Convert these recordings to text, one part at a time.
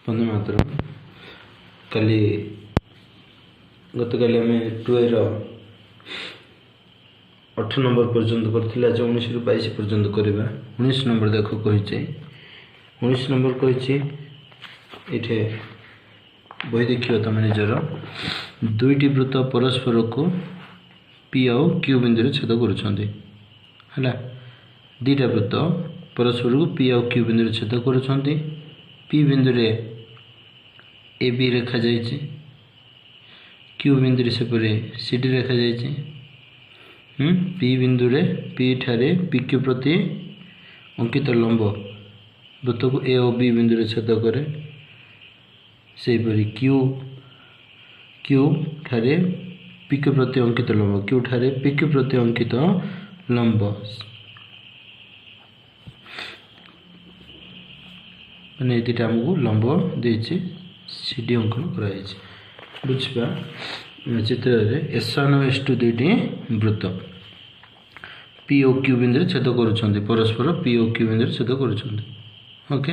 वंदे मातरम। काली गतकाली आम 2 8 नंबर पर्यंत करथिले। आज 19 रु 22 पर्यंत करबा। 19 नंबर देखो कहिचे 19 नंबर कहिचे इठे बही देखियो तमे निजर दुईटी वृत्त परस्पर को पी और क्यू बिंदु रे छेद करूछंती हला। दुईटा वृत्त परस्पर को पी और क्यू बिंदु रे छेद करूछंती। पी बिंदु रे ए बी रेखा जाइए, क्यू बिंदु से परे सी डी रेखा जाइए। पी बिंदु रे पी ठारे पी क्यू प्रति अंकित लंब वृत्त को ए और बी बिंदु रे छेद करे। से परी क्यू क्यू ठारे पी क्यू प्रति अंकित लंब, क्यू ठारे पी क्यू प्रति अंकित लंब मैंने ये आमको लंब देछि सीडी अंकन कराई बुझा। चित्र S1 और S2 दुईटी वृत्त पी और क्यू बिंदु छेद करुछंती, परस्पर पी और क्यू बिंदु छेद करुछंती। ओके,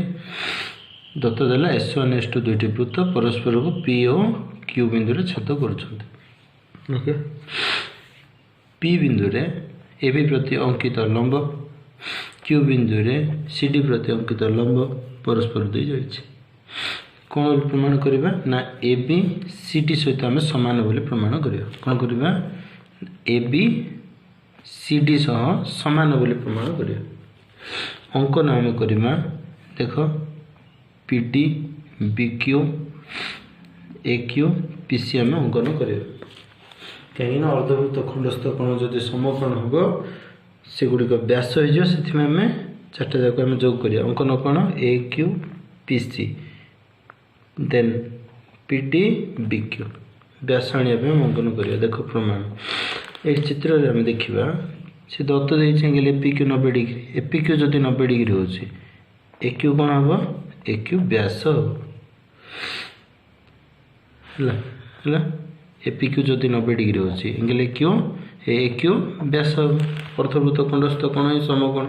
दत्त देला S1 S2 दुईटी वृत्त परस्पर को पी और क्यू बिंदु छेद करुछंती। ओके, पी बिंदु रे ए बी प्रति अंकित लंब, क्यू बिंदु रे सी डी प्रति अंकित लंब परस्पर दी जाइए। कौन प्रमाण करवा ना ए बी सी डी सहित आम सामान बोली प्रमाण करवा। कौन करवा ए बी सी डी सह सामान बोली प्रमाण करवा। अंकन आम करवा देख P D B Q A Q P C आम अंकन करवा। कहीं अर्धवृत्त खंडस्थ कोण जदि समकोण हम सेगुड़िक व्यास हो आम 4टा जाक आम जोग करिया। अंकन कोण A Q P C then P D B Q व्यास आने अंकन करिया। देख प्रमाण ये चित्र में आम देखा से दत्त देंगे ए पी क्यू 90 डिग्री, ए पी क्यू जदि 90 डिग्री हो ए क्यू कौन हम ए क्यू व्यास है। ए पी क्यू जदि 90 डिग्री हो एंगल ए क्यू व्यास हम अर्धवृत्त खंडस्थ कोण ही समकोण।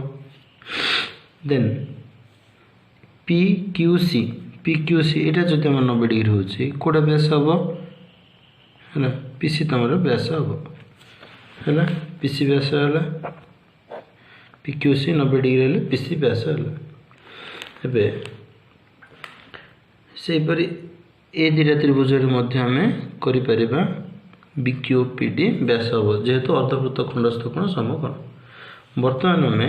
देन पी क्यू सी यहाँ जब आम 90 डिग्री हो कौटा व्यास हम है पी सी तुम व्यास हम है पी सी व्यास है पी क्यू सी 90 डिग्री है पी सी व्यास है। सेपरी ए दुटा त्रिभुज आम कर बी क्यू पी डी व्यास हम जेहेतु अर्धवृत्त खंडस्थ कोण समकोण। बर्तमान आम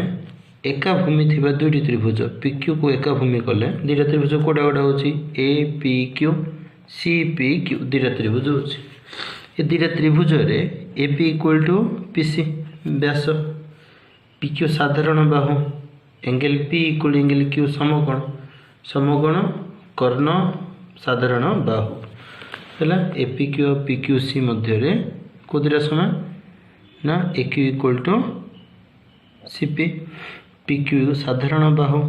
एका भूमि थिबा दुईटी त्रिभुज पी क्यू को एका भूमि कले दुईटा त्रिभुज कोड़ा कोड़ा हो A P Q C P Q दुईटा त्रिभुज हो दुईटा त्रिभुज रे A P equal to P C व्यास, पी क्यू साधारण बाहु, angle P equal angle Q समकोण, समकोण कर्ण साधारण बाहु है। ए पी क्यू और पी क्यू सी मध्य को दुटा समान ना A Q equal to C P, P Q साधारण बाहु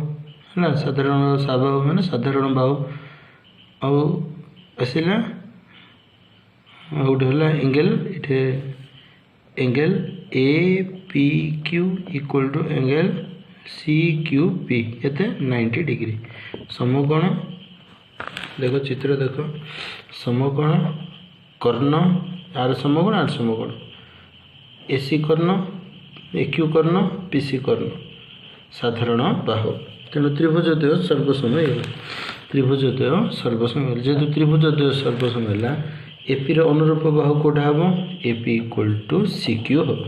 है साधारण साबाहु मैंने साधारण बाहु आसला गोटे है एंगल इटे angle A P Q equal to angle C Q P एते 90 डिग्री। समकोण देखो चित्र देखो समकोण कर्ण आर समकोण ए सी कर्ण ए क्यू कर्ण पी सी कर्ण साधारण बाहु। तेणु त्रिभुज द्वय सर्वसम त्रिभुज द्वय सर्वसम जेहेतु त्रिभुज द्वय सर्वसम है एपी अनुरूप बाहु कौटा हम AP equal to C Q हम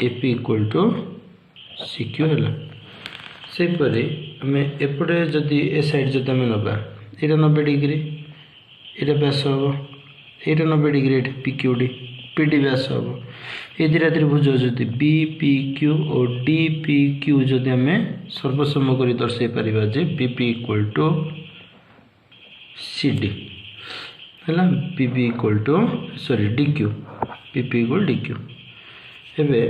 AP equal to C Q है। सेपरी आम एपटे जदि ए साइड जब आम नवा यहाँ 90 डिग्री ये व्यास हम यहाँ 90 डिग्री ये P Q D P D व्यास हम ये दुटा त्रिभुज जदि बी पी क्यू और डी पी क्यू जदि आम सर्वसम कर दर्शाई पारिबा जे B P equal to C D है B P equal to sorry D Q B P equal D Q एबे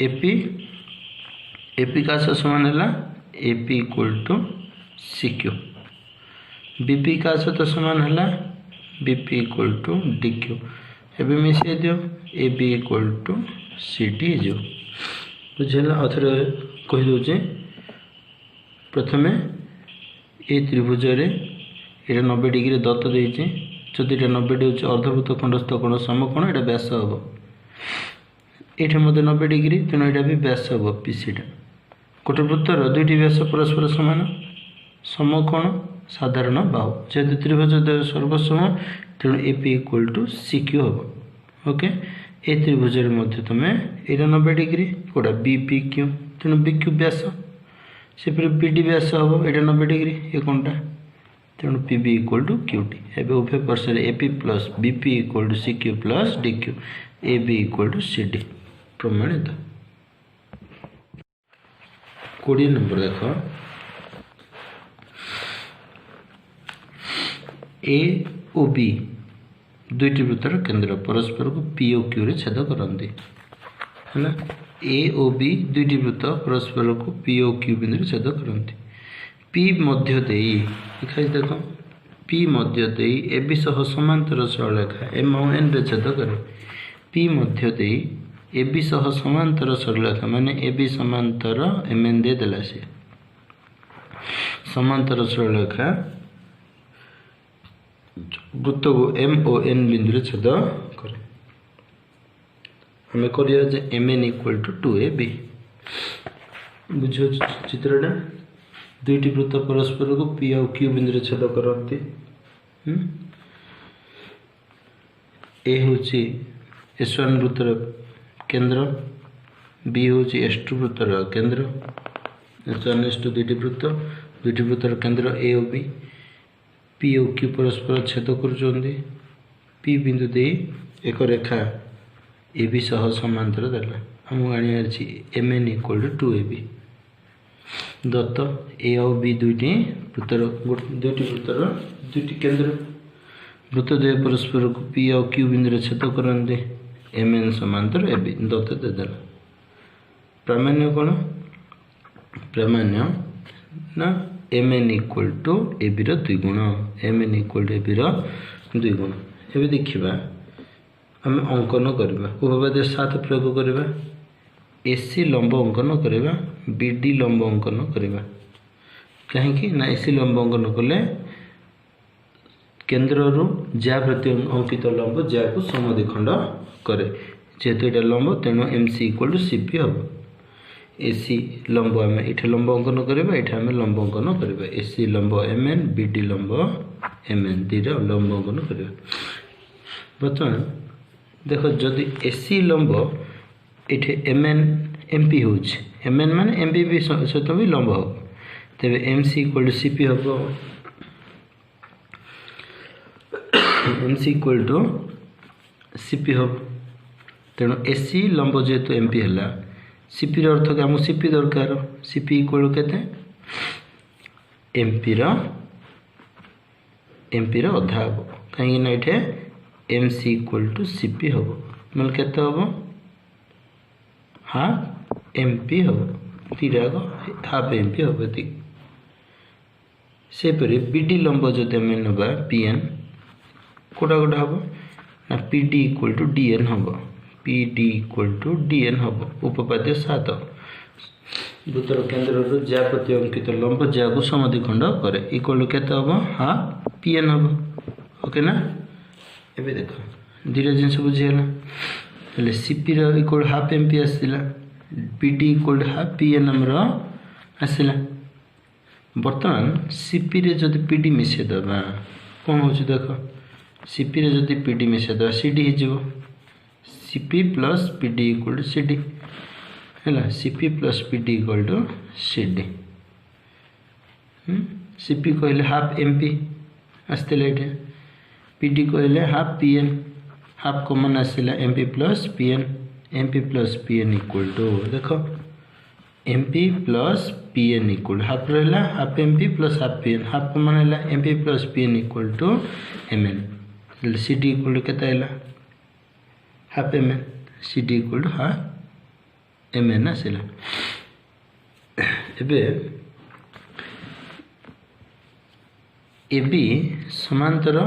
ए पी का समान है A P equal to C Q, B P का समान है B P equal to D Q. एबे मिसाई दियो A B equal to C D जो बुझेला। अथरे कहि दउचे प्रथमे ए त्रिभुज रे ये 90 डिग्री दत्त देती जदि ये 90 हूँ अर्धवृत्त खंडस्थ कोण समकोण ये व्यास हम ये मत 90 डिग्री तेणु यहाँ भी व्यास हम पीसीटा गोटे वृत्तर दुईटी व्यास परस्पर सामान समकोण साधारण बाहु जेहेतु त्रिभुज सर्वसम तेणु एपी इक्वल टू सिक्यू हम ओके ए त्रिभुज तुम यहाँ 90 डिग्री कौटा बीपी क्यू तेणु बीक्यू व्यास से फिर बीडी व्यास हम यहाँ 90 डिग्री ये कौनटा तेणु पीबी इक्वल टू क्यूटी एवं उभय पार्श्व AP plus BP equal to CQ plus DQ A B equal to CD प्रमाणित। 20 नंबर देख ए ओ बी दुईटी वृत्तर केंद्र परस्पर को पी ओ क्यू रे छेद करती है ए ओ बी दुईटी वृत्त परस्पर को पी ओ क्यू बिंदु छेद करती पी मध्य देखाई देख P Madhya they A B सह समांतर सरलरेखा एम ओ एन रे छेद करे P Madhya they A B सह समांतर सरलरेखा माने ए बी समांतर एम एन दे देला से समांतर सरलरेखा वृत्त को एम ओ एन बिंदु छेद करे हमें करिया M N equal to 2ab बुझ चित्रटा दुईटी वृत्त परस्पर को पी और क्यू बिंदु छेद करती ए हूँ S1 वृत्तर केंद्र बी हूँ S2 वृत्तर केंद्र S1 S2 दुईटी वृत्तर केंद्र ए और बी पी और क्यू परस्पर छेद कर पी बिंदु दे एक रेखा ए बी सह समांतर देला हम आनी M N equal to 2ab दत्त ए और बी दुईटी वृत्तर दुईटी केंद्र वृत्त द्वय परस्पर को पी और क्यू बिंदु छेद करते एम एन समांतर ए बी दत्त देदेला प्रामाण्य कौन प्रामाण्य ना M N equal to A B द्विगुण M N equal to A B द्विगुण एवं देखा आम अंकन करवा उपपाद्य 7 प्रयोग करवा एसी लंब अंकन करवा बीडी लंब अंकन करवा कहीं ना एसी लंब अंकन कले केंद्र ज्या प्रति अंकित लंब ज्या को समद्विखंड करे जेहेतु यहाँ लंब तेणु M C equal to C P हम एसी लंब आम ये लंब अंकन करवा ये आम लंब अंकन करवा एसी लंब एम एन बीडी लंब एम एन दीटा लंब अंकन करवा बर्तमान देख जदि एसी लंब ये एम एन एम पी हूँ एम एन मान एम पी भी सहित भी लंब हम तेरे M C equal to C P हम M C equal to C P हम तेणु एसी लंब जेहेतु एम पी है सीपी अर्थ कि आमको सीपी दरकार सीपी इक्वल के एमपी अधा हम कहीं ये M C equal to CP हम मतलब केते हम हाफ एम पी हम तीराग हाफ एम पी हम ये सेपरी बीडी लंब जो आम ना पी एन कोटा कोटा हम ना P D equal to D N हम P D equal to D N हम उपपाद्य 7 वृत्तर केंद्र ज्या प्रति अंकित लंब ज्या को समद्विखंड करे इक्वल टू केते हम हाफ पी एन हम ओके ना एबे देखो धीरे जिनस बुझीगला CP equal half M P आसला P D equal to half P N आमर आसला बर्तमान सीपी रे जदि पी डी मिसेदेबा कौन हो देख सीपी रे जदि पी डी मिसेदेबा सी डी हो CP plus P D equal to C D है CP plus P D equal to C D CP कहले हाफ एम पी आसते ये पी डी कहले half P N half common आसला M P plus P N equal to देख M P plus P N equal half रहा half M P plus half P N half common है M P plus P N equal to M N C D equal to केता half M N C D equal to half M N आसला एबे ए B समांतर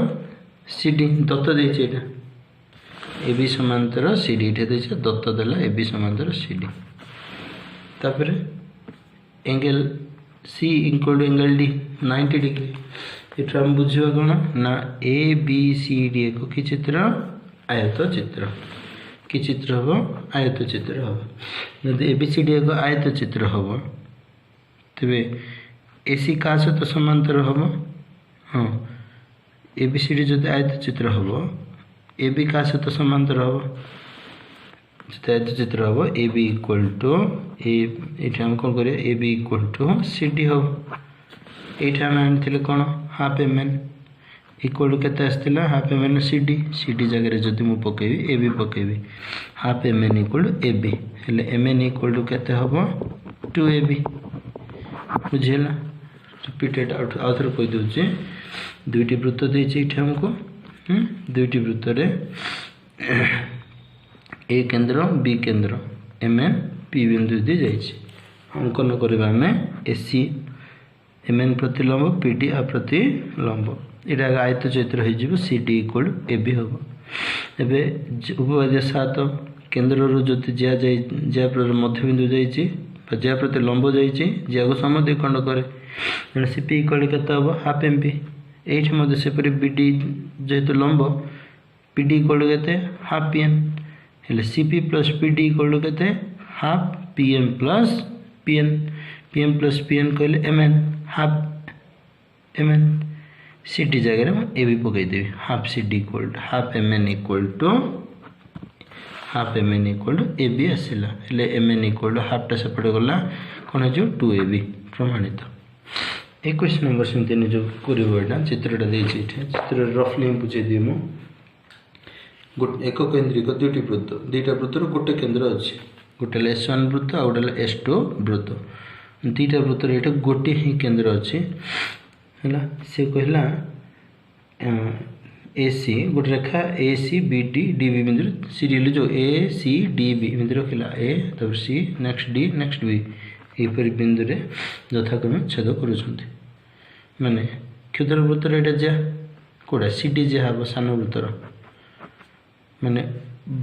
C D Dutt देछे एटा ए B समांतर C D एटा देछे दत्त देला A B समांतर C D तापर angle C equal to angle D 90 degree. ये आम बुझा कौन ना ए बी सी डी एक कि चित्र आयत चित्र कि चित्र हम आयत चित्र हम जब ए बी सी डी एक आयत चित्र हम तेरे ए सी क्या सहित समांतर हम हाँ ए बी सी डी जो आयत चित्र हम ए बी क्या सहित समांतर हम जो आयत चित्र हम ए बी इक्वल टू ये आम कौन कर A B equal to C D हम ये आम आनी कौन half M N equal to केते आसला half M N C D जगह जदि मुझे पकेबी ए बी पकेबी half M N equal to A B हेल्ले एम एन इक्वल टू केते हम 2 ए बी बुझेगा रिपीटेड आउ थे कहीदे दुईटी वृत्त देती आमको दुईटी वृत्त ए केंद्र बी केंद्र एम एन पी बिंदु दी जाइए अंकन करवा आम ए सी एम एन प्रतिलंब पी डी आ प्रतिलंब यहाँ आयत चित्र हो C D equal A B हम एवं उपवाद्य 7 केन्द्र जो ज्या मध्यबिंदु जाइए ज्या प्रति लंब जाइए ज्या को समद्विखंड करे सी पी इक्वल के हाफ एम पी ये सेपरी बी डी जेहेतु लंब पी डी इक्वल के हाफ पी एन हेल्ले C P plus P D equal के half P M plus P N कहले M N half M N C D जगह ए भी पकईदेवी half C D equal to half M N equal to A B आसला हेल्ले M N equal to हाफटा सेपटे गला कौन हो 2 ए बी प्रमाणित 21 नंबर सेमती निज कर चित्रटा देती चित्र रफली बुझे दिए मु एक केन्द्रिक दुईटी वृत्त दुईटा वृत्तर गोटे केन्द्र अच्छे गोटे S1 वृत्त आ गोटे S2 वृत्त दुईटा वृत्तर ये गोटे ही केन्द्र अच्छे है सी कहला ए सी गोटे रेखा A C B D D B बिंदु सीरियल जो ए सी डी बी बिंदु रखा ए तब C next D next B यहपरी बिंदु यथाक्रमे छेद कर माने क्षुद्र वृत्तर ये जा कौटा सी डी जा हम सान वृत्तर माने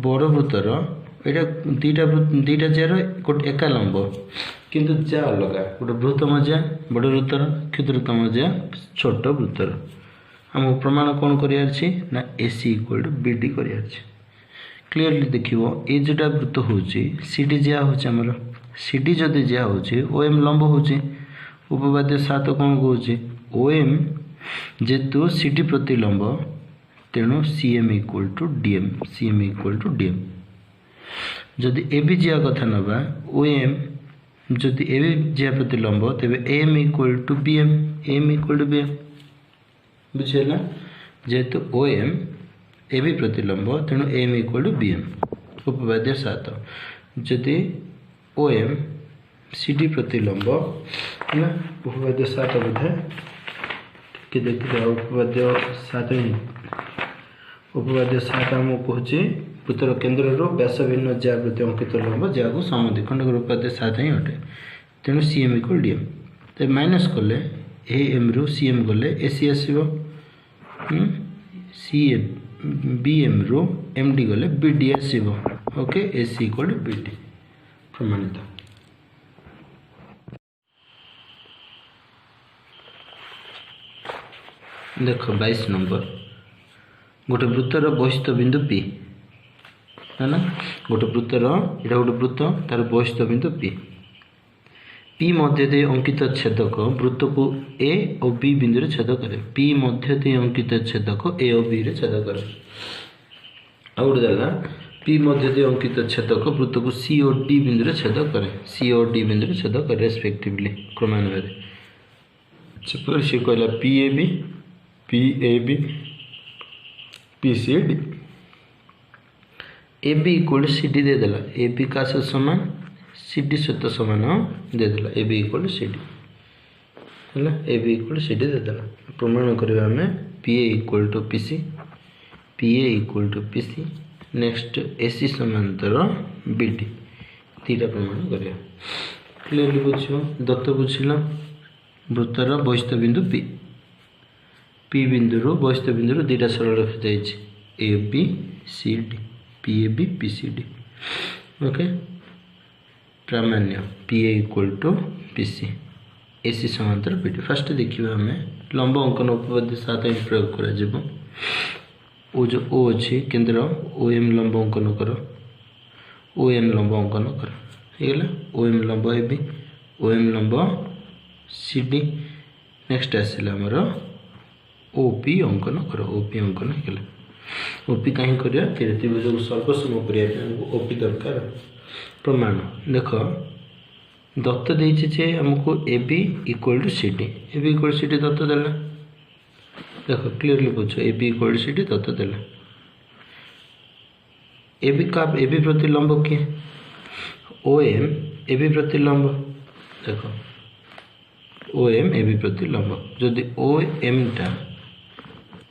बड़ वृत्तर यहाँ दुईटा जार गोटे एका लंब किंतु जा अलग गोटे बृहत्तम जा बड़ वृत्तर क्षुद्रतम जा छोट वृत्तर आम प्रमाण कौन करार ना ए C equal to B D करार क्लीयरली देखिए ये जोटा वृत्त हो सी डी जा होमर सी डी जदि जा हो ओ एम लंब हो उपवाद्य 7 कौन कहे ओ एम जेहेतु सी डी प्रतिलंब तेणु C M equal to D M जदि ए बी जा कथा नवा ओ एम जदि ए बी जा प्रतिलंब तेज A M equal to B M बुझेगा जेहेतु ओ एम ए बी प्रतिलंब तेणु M equal to B M उपवाद्य 7 जदि ओ एम सी डी प्रतिलंब है उपवाद्य 7 बोधे कि देखिए उपवाद्य 7 आम कहे वृत्तर केन्द्र व्यास भिन्न ज्या प्रति अंकित लंब ज्या को समद्विखंड उपवाद्य 7 ही अटे तेणु C M equal D M तो माइनस कले ए एम रु सी एम गले ए सी आसो सी एम बी एम रु एम डी गले बी डी आसो ओके ए सी इक्वल बी डी प्रमाणित देख 22 नंबर गोटे वृत्तर बहिस्थ बिंदु पी है ना गोटे वृत्तर यहाँ गोटे वृत्त तार बहिस्थ बिंदु पी मध्य दे अंकित छेदक वृत्त को ए और बी बिंदु रे छेद करे पी मध्य दे अंकित छेदक ए और बी रे छेद करे आ गोटे देला पी मध्य दे अंकित छेदक वृत्त को सी और डी बिंदु रे छेद करे सी और डी बिंदु रे छेद करे रेस्पेक्टिवली क्रमान्वय सेपरि से कहला P A B P C D A B equal C D दे देला ए बी का समान सी डी सहित समान दे देला A B equal C D है A B equal C D दे देला प्रमाण करवा आम P A equal to P C next A C समांतर बी डी तीटा प्रमाण करवा क्लियरली बुझ दत्त बुझल वृत्तर बहिस्थ बिंदु पी बिंदु बहिस्थ बिंदु दुईटा सरल रेखा जाइए A B C D P A B P C D okay प्रामाण्य P A equal to P C AC समांतर BD। फास्ट देखिए आम लंब अंकन उपपाद्य 7 प्रयोग कर ओ जो ओ अच्छी केन्द्र OM लंब अंकन कर ON लंब अंकन कर OM लंब AB OM लंब CD। नेक्स्ट आसला आमर OP अंकन कर OP अंकन है OP कहीं कर त्रिभुज को सर्वसम करने OP दरकार। प्रमाण देख दत्त देचे आमको AB equal to CD AB equal to CD दत्त देला देख क्लीयरली बुझ AB इक्वल टू CD दत्त देला AB का AB प्रति लंब किए OM AB प्रति लंब देख OM AB प्रति लंब जदि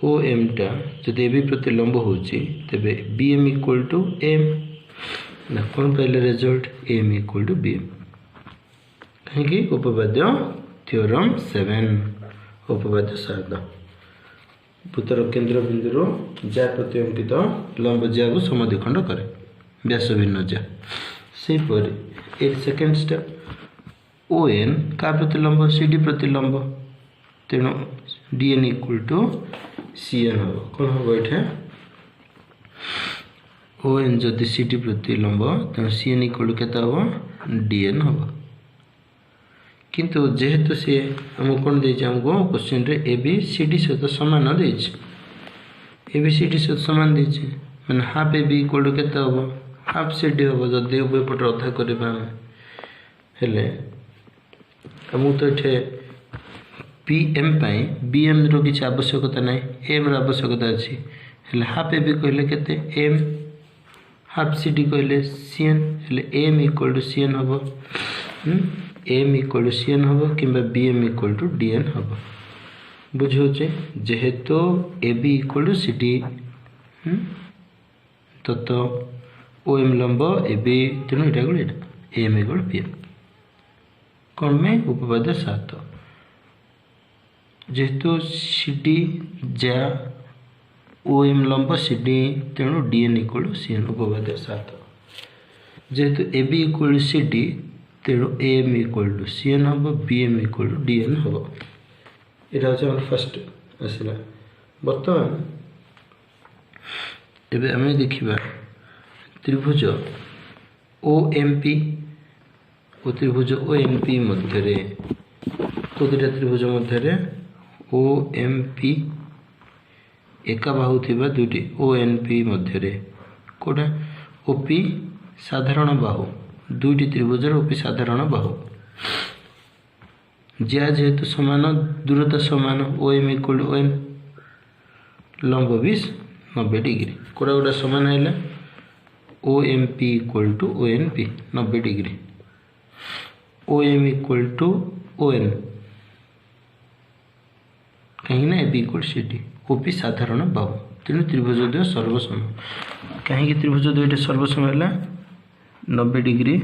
OM टा जदि AB प्रति लंब होची तबे BM इक्वल टू M ना कौन पहले result M equal to BM कहीं उपपाद्य थ्योरम 7 उपपाद्य 7 भूतर केन्द्र बिंदु ज्या प्रति अंकित लंब ज्या को समद्विखंड करे व्यास भिन्न ज्या से सेकेंड स्टेप ON का प्रति लंब CD प्रति लंब तेणु DN इक्वल टू CN हम कौन हम ये ON जदि CD प्रति लंब तेणु CN इक्वल टू केता हम DN हम किंतु जेहेतु सी आम कौन दे आमको क्वेश्चन रे ABCD सहित सामान दे ABCD सहित सामान दे मैंने हाफ AB इक्वल टू केता हम हाफ CD हम जदि उभय पट अधा करवा हेले आमको तो ये PM BM रो किसी आवश्यकता ना M रो आवश्यकता अच्छी हेले हाफ AB कहले केते M हाफ CD कहले CN हेले M इक्वल टू CN हम M इक्वल टू CN हम कि BM इक्वल टू DN हम बुझे जेहेतु AB इक्वल टू CD तत OM लंब AB तेणु यहाँ M इक्वल PM कौन में उपपाद्य 7 जेहेतु CD जा OM लंब CD तेणु DN इक्वल टू CN उपपाद्य 7 जेहेतु AB इक्वल टू CD तेणु AM इक्वल टू CN हम BM इक्वल टू DN हम यहाँ हूँ फर्स्ट आसला बर्तमान एबे आम देखा त्रिभुज OMP और त्रिभुज ONP मध्य कौटा त्रिभुज मध्य OMP एका बाहु थिबा दुईटी ONP मध्य कौटा OP साधारण बाहु दुईटी त्रिभुजर OP साधारण बाहु ज्या जेहेतु समान दूरता समान OM इक्वल टू ON लंब भी 90 डिग्री कौटा गोटा समान है OMP equal to ONP 90 degree OM equal to ON कहीं ना AB इक्वल CD OP साधारण बाहु तेणु त्रिभुज द्वय सर्वसम कहीं त्रिभुज द्वयटा सर्वसम है 90 degree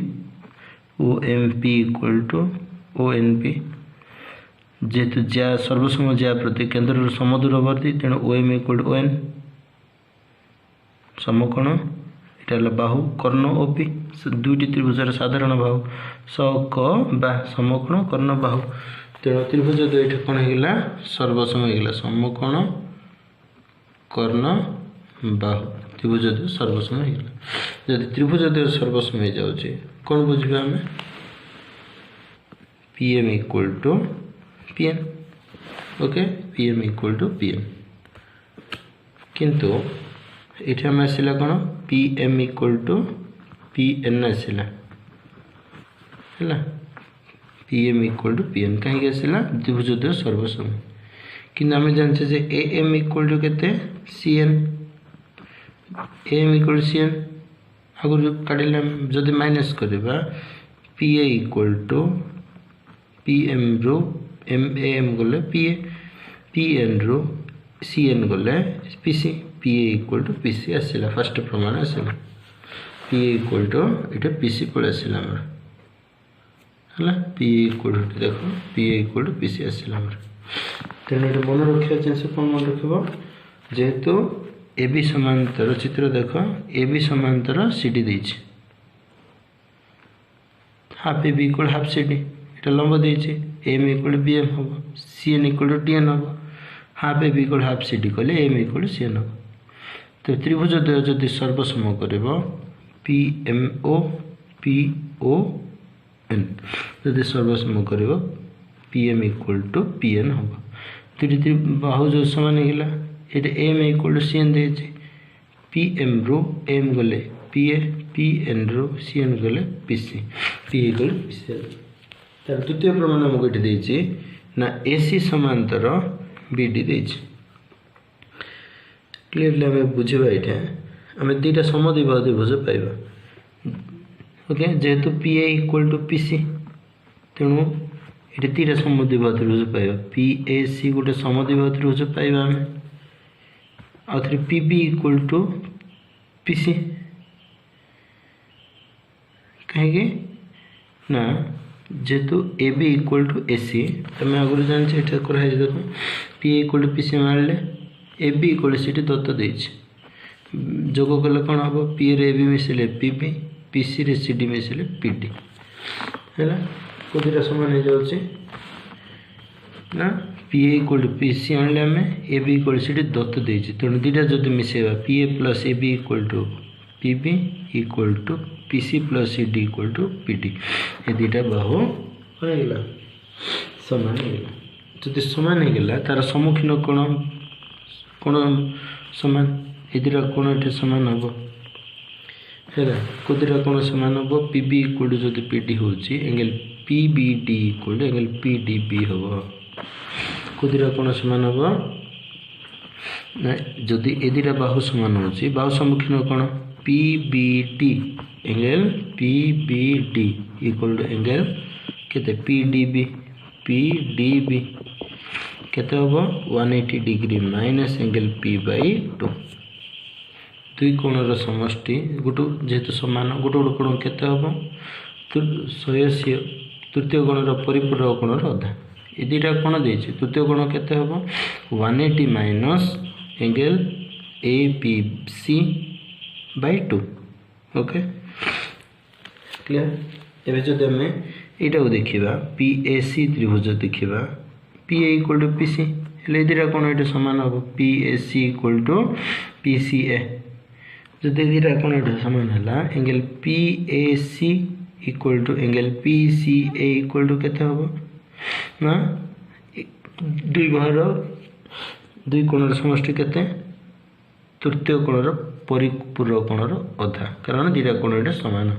OMP equal to ONP जेहेतु ज्या सर्वसम ज्या प्रति केन्द्र समदूरवर्ती तेणु OM इक्वल टू ON समकोण यहाँ बाहु कर्ण OP दुईटी त्रिभुजर साधारण बाहु क बा समकोण कर्ण बाहु तेणु त्रिभुज द्वयटा कौन होगा सर्वसम होगा समकोण कर्ण बाहु त्रिभुज द्वय सर्वसम होगा जदि त्रिभुज द्वय सर्वसम हो जाए कौन बुझे आम PM equal to PN okay PM equal to PN किंतु ये आम आसला कौन PM इक्वल टू PN आसला है PM इक्वल टू PN कहीं आसला त्रिभुज द्वय सर्वसम कि आम जानते AM इक्वल टू केते CN AM equal to CN आगुरी काटिले जदि माइनस करवा PA इक्वल टू PM रो AM गले PA PN रो CN गले PC PA equal to PC आसला फर्स्ट प्रमाण आसला PA इक्वल टू ये PC पड़े आसला है PA इक्वल टू देख PA इक्वल टू PC आसला तेणु ये मन रखा जिनस कौन मन रख जेहेतु AB समांतर चित्र देख AB समांतर CD देछि half AB equal half CD ये लंब देछि एम इक्वल बी एम हम C N equal D N हम half A B equal half C D कले एम इक्वल सी एन हम तो त्रिभुज द्वय जदि सर्वसम कर P M O P O N जदि सर्वसम कर P M equal to P N हम दुईटी बाहु जो सामान होगा ये M equal to C N they P M रु एम गले पी ए पी एन रु सी एन गले P C P equal P C तार द्वितीय प्रमाण आमको ये देछि ना ए सी समांतर बी डी देछि क्लियरली आम बुझा ये आम दुईटा समद्विबाहु त्रिभुज पाइबा ओके जेहेतु P A equal to P C तेणु ये दुईटा समद्विबाहु त्रिभुज पाइबा पी ए सी गोटे समद्विबाहु त्रिभुज पाइबा आम आउे P B equal to P C कहीं ना जेहेतु A B equal to A C आम आगुरी जाने कराई देख P A equal to P C मारे ए बी इक्वल सी दत्त दे जोग कले कौन हम पी रे बी मिसले पी बी पी सी रे सी डी मिसले पी डी है कौटा सामान हो जाए ना P A equal to P C आने आम ए बी इक्वल सी दत्त दे तेणु दुईटा जब मिसेबा P A plus A B equal to P B equal to P C plus C D equal to P D ये दुईटा बाहु होगा सामान होगा जब सामान होगा तार सम्मुखीन कौन कौन सामान ये दुटा कौन ये सामान हम है कौटा कौन सामान हम पी बी इक्वल टू जो पी डी हो angle P B D equal to angle P D B हम कौटा कौन सामान हम ना जदि ए दुटा बाहु सामान हो बाहु सम्मुखीन कौन P B D angle P B D equal to angle केते पी डी बी केते हम 180 degree minus angle P by 2 दुई कोणर समष्टि गोटे जेहेतु सामान गोटे गोटे कोण केते हम 180 तृतीय कोणर परिपूरक कोणर अधा ये दुटा कोण दे तृतीय कोण केते हम 180 minus angle A P C by 2 okay clear एवं जब आम यहाँ देखा पी ए सी त्रिभुज देखा P A equal to P C हेल्ले दुटा कौन ये सामान हम P A C equal to P C A जब दुटा कौन ये सामान है angle P A C equal to angle P C A equal to केते हम ना दुई बाहर दुई कोणर समष्टि केते तृतीय कोणर परिपूरक कोणर अधा कारण दुटा कोण ये सामान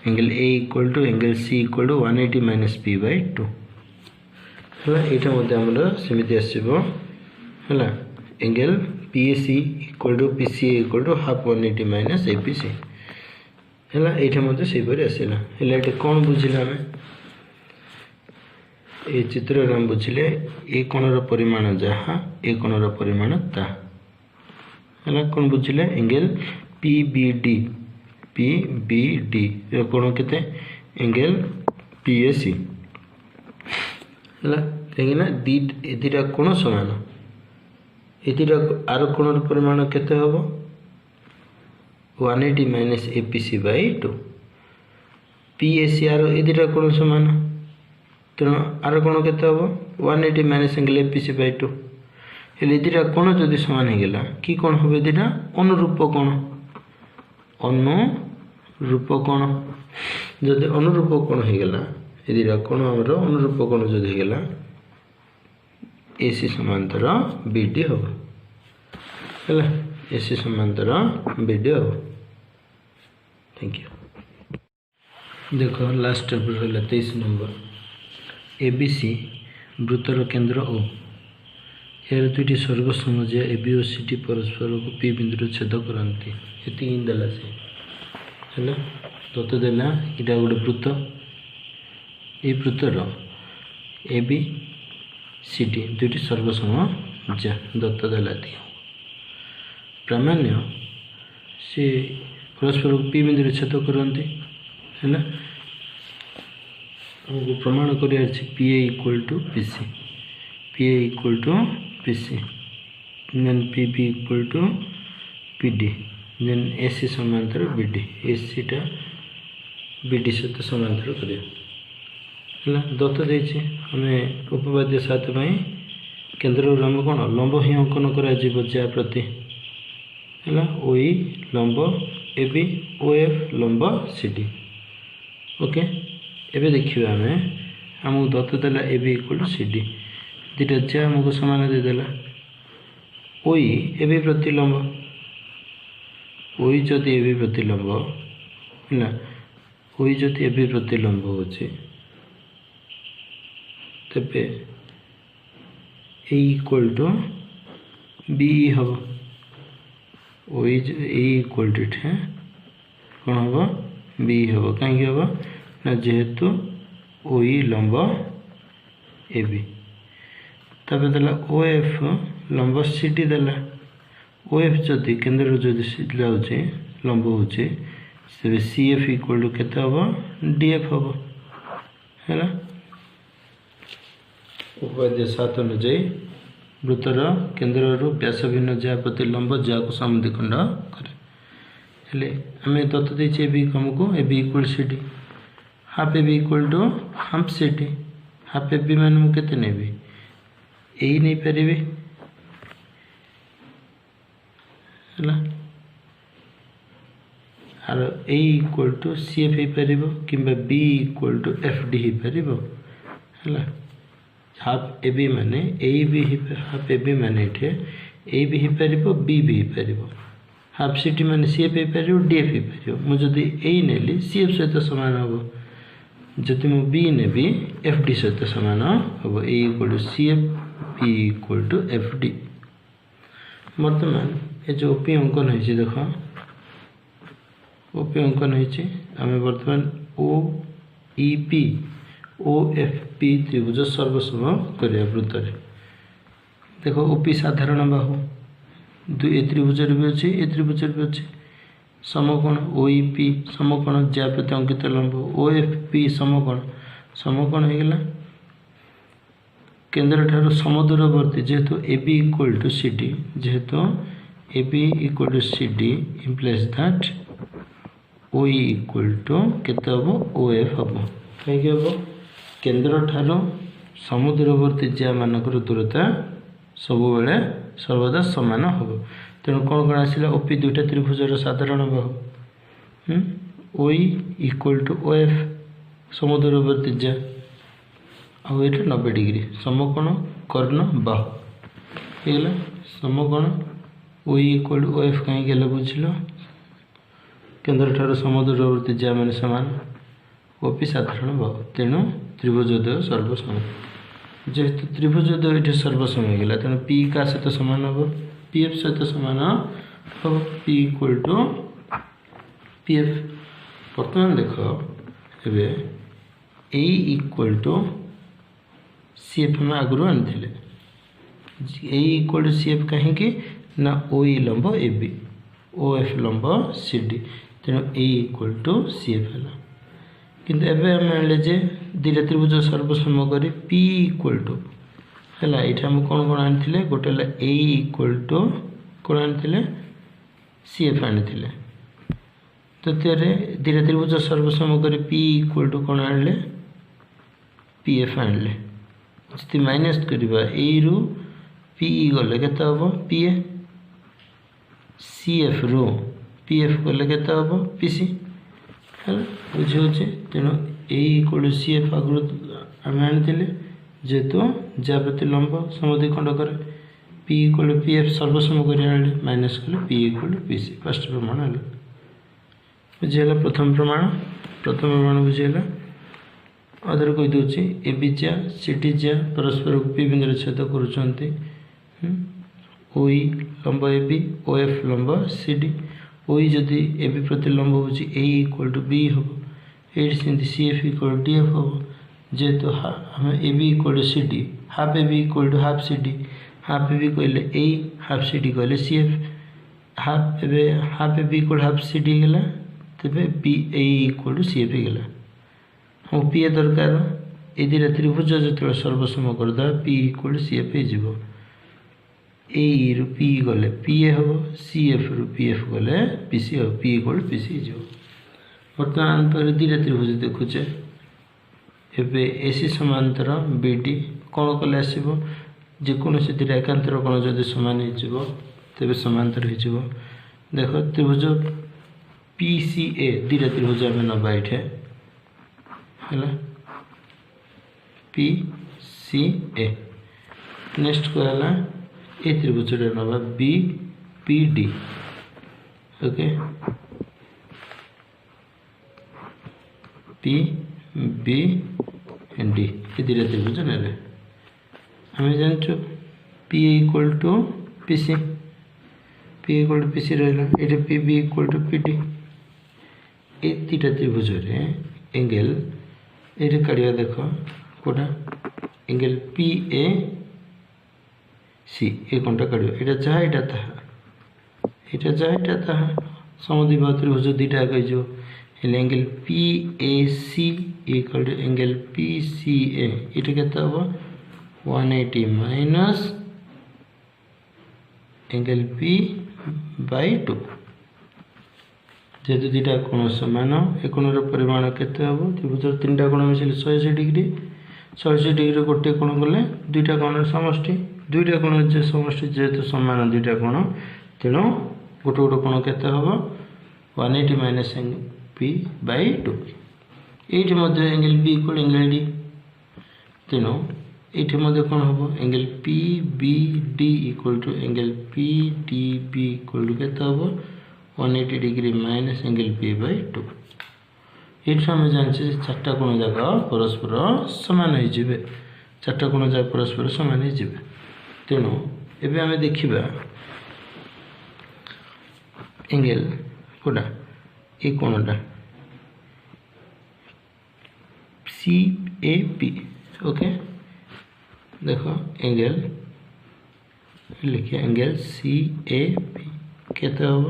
angle A equal to angle C equal to 180 minus P by 2 है यहाँ सेमती आसो है angle P A C equal to P C equal to half 180 minus A P C है यहाँ सेपरी आसला है कौन बुझिले आम ये चित्र आम बुझिले ए कोणर परिमाण जहाँ ए कोणर परिमाण ता है कौन बुझिले एंगल पी बी डी कोण केते एंगल पी ए सी है कहीं दुटा कोण सामान ये दुटा आर कोणर परिमाण केते हम 180 minus A P C by 2 P A C आर ये दुटा कोण सामान तेणु आर कोण केते हम 180 minus angle A P C by 2 हेल्ले दुटा कोण जदि सामान होगा कि कौन हम दुटा अनुरूप कोण अनुरूप कोण जदि अनुरूप कोण होगा ये दुटा कोण आमर अनुरूप कोण जदि होगा ए सी समांतर बी डी हम है ए सी समांतर बी डी हम थैंक यू देख लास्ट चैप्टर है 23 नंबर ए बी सी वृत्तर केंद्र ओ यार दुईटी सर्वसमज्या ए बी और सी टी परस्पर को पी बिंदु छेद करती ये देला से है दत्त देला यहाँ गोटे वृत्त ये वृत्तर ए बी सी डी दुईटी सर्वसमज्या दत्त देला दियो प्रामाण्य से परस्पर को पी बिंदु छेद करती है हमको प्रमाण कर P A equal to P C P A equal to P C then P B equal to P D then A C समांतर बी डी ए सी टा बी डी सहित समांतर कर है दत्त देछि आमे उपपाद्य 7 पई केंद्र आम कौन लंब ही अंकन करा ज्या प्रति है ओई लंब ए बी ओ एफ लंब सी डी ओके एबे देखिए आम आमको दत्त देला A B equal to C D दुटा ज्या आमको सामान देदेला ओई ए बी प्रतिलंब ओई जदि ए बी प्रतिलंब है ओई जदि ए बी प्रतिलंब होचे तेबे ए इक्वल टू बी हम ओई ए इक्वल टू कौन हम बी हम कहीं हम ना जेहेतु ओई लंब ए बी तबे देला ओ एफ लंब सी डी देला ओ एफ जदि केंद्र जदि जाऊे लंब होचे तेरे सी एफ इक्वल टू केते हम डी एफ हम है उपपाद्य 7 अनुଯାयी वृत्तर केंद्र व्यास भिन्न ज्या प्रति लंब ज्या को समद्विखंड करे हेले आम दत्त देछि ए बी हमको A B equal C D half A B equal to half C D half A B मान मुझे केते नेबी यही नहीं पारे है आर A equal to C F हो पार कि B equal to F D हो पार है हाफ ए बी माने A B half A B माने ए बी हो पार बी भी हो पार हाफ सी टी माने सी एफ हो पार डी एफ हो पार मुझे ए नेली सी एफ सहित सामान हम जदि मु बी नेबी एफ डी सहित सामान हम A equal to C F B equal to F D बर्तमान ये जो ओपी अंकन है देख ओपी अंकन है आम बर्तमान O E P O F P त्रिभुज सर्वसम करिया वृत्त देख ओपी साधारण बाहु ए त्रिभुज भी अच्छे ए त्रिभुज भी अच्छे समकोण ओ ई पी समकोण ज्या प्रति अंकित लंब ओ एफ पी समकोण समकोण होगा केंद्र ठार समदूरवर्ती जेहेतु A B equal to C D जेहेतु A B equal to C D implies that O equal to केते हम ओ एफ हम कहीं हम केंद्र ठार समदूरवर्ती ज्या मानकर दूरता सब बेले सर्वदा समान हम तेणु कौन कौन आसला ओपी दुईटा त्रिभुजर साधारण बाहु O equal to O F समदूरवर्ती ज्या आउ ये 90 डिग्री समकोण कर्ण बाहु होगा समकोण O equal to O F कहीं बुझल केंद्र ठार समदूरवर्ती ज्या मान सामान ओपी साधारण बाहु तेणु त्रिभुजोदय सर्वसम जेहेतु त्रिभुजोदय ये सर्वसम होगा तेणु पी का सहित सामान हम पी एफ सहित सामान हम P equal to P F बर्तमान देख A equal to C F में आगु आनी A equal to C F कहीं ना ओ ई लंब ए बी ओ एफ लंब सी डी तेणु A equal to C F है किंतु एबे हम आनले जे दुईटा त्रिभुज सर्वसम कर पी इक्वल टू है ये आम कौन कौन आनी गोटे ए इक्वल टू कौन आनी सी एफ आनी द्वितीय दुईटा त्रिभुज सर्वसम कर पी इक्वल टू कौन आनले पी एफ आनले जी माइनस करवा ए रु पी गले के पी ए सी एफ रु पी एफ गले के पी सी है बुझे तेणु A equal to C F आगु आम आनी जेहेतु ज्या प्रति लंब समद्विखंड करे P equal to P F सर्वसम कर माइनस कले P equal to P C first प्रमाण है बुझीगला प्रथम प्रमाण बुझीगला अदर कही दूसरी ए बी ज्या सी डी ज्या परस्पर पी बिंदु छेद कर ओ लंब ए बी ओ एफ लंब सी डी ओ जदि ए बी प्रति लंब हो ए इक्वल टू बी हम ये C F equal to D F हम जेहेतु आम A B equal to C D half A B equal to half C D half A B कहले ए हाफ सी डी कहले C F half A B equal half C D गला तेरे B A equal to C F गला हम P ए दरकार ए दुटा त्रिभुज जो सर्वसम करदे P equal to C F हो ए रु पी गले पी ए हम सी एफ रु पी एफ गले पी सी हम P equal to P C हो बर्तमान पर दुटा त्रिभुज देखुचे एबे एसी समांतर बीडी कौन कले आसो जेकोसी दुटा एकांतर कोण जदि समान हो तेरे समांतर हो देख त्रिभुज PCA दुटा त्रिभुज आम नवा ये है PCA नेक्स्ट कहला ए त्रिभुज नवा BPD ओके PBD ये दुटा त्रिभुज ना आम जानचु P equal to PC P equal to PC रहा ये PB इक्वल टू PD ये दुटा त्रिभुज एंगल ये काढ़ा देख कौटा एंगल PAC ये कौनटा काढ़ ये जहाँ यहाँ जहाँ यहाँ समद्विबाहु त्रिभुज दुटा कहीजो angle PAC equal to angle PCA ये के 180 माइनस एंगल P/2 जेहेतु दुटा कोण समान ए कोणर परिमाण केते हम त्रिभुज तीनटा कोण मिसिले 180 डिग्री 180 डिग्री गोटे कोण गले दुईटा कोण समष्टि दुईटा कोण जे समष्टि जेहेतु समान दुईटा कोण तेणु गोटे गोटे कोण केते हम 180 माइनस P/2 ये angle B equal angle D तेणु ये कौन हम angle PBD equal to angle PDB equal to के 180 डिग्री माइनस एंगल P/2 ये आम जाने चार्टा कोण जाक परस्पर सामान हो चार्टा कोण जाक परस्पर सामान हो तेणु एबे आम देखा एंगल कौटा ये कोणटा CAP ओके देखो एंगल लिखिए एंगल CAP केते हम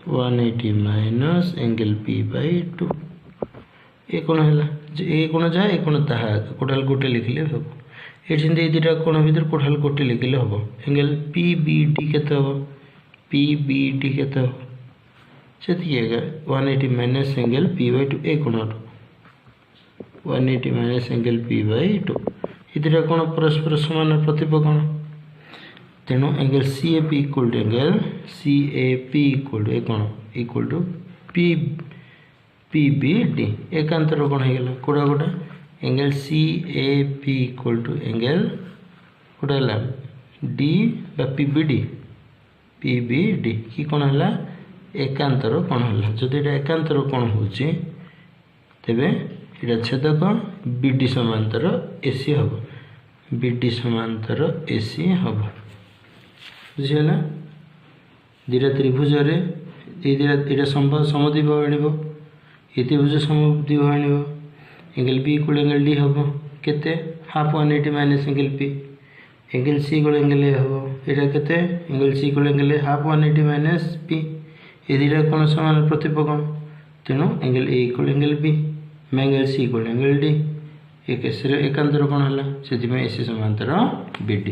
180 माइनस एंगल P/2 ये कोण है ये कोण जाए ये कोण ताहा कोटाल गोटे लिखिले हम ये दुटा कोण भर कोटाल गोटे लिखिले हम एंगल PBD केते हम PBD केते हम से 180 माइनस एंगल P/2 ए कोण 180 माइनस एंगल P/2 ये दुटा कोण परस्पर समान प्रतिप कोण तेणु angle CAP equal to angle CAP equal to कोण इक्वल टू PBD एकांतर कोण हो गला कोड़ा गोटा angle CAP equal to angle कोड़ा है D PBD कि कोण है एकांतर कोण है जदि ये एकांतर कोण हो तेबे ये छेदक BD समांतर AC हम BD समांतर AC हम बुझीगला दुटा त्रिभुज ये समद्विबाहु आण ये त्रिभुज समद्विबाहु आण angle B equal angle D हम केते half 180 minus angle P angle C equal angle A हम यहाँ केते angle C equal angle A half 180 minus P ये दुटा कोण समान प्रतिप कोण तेणु angle A equal angle B angle C equal angle D एक एकांतर कोण है से AC समांतर BD।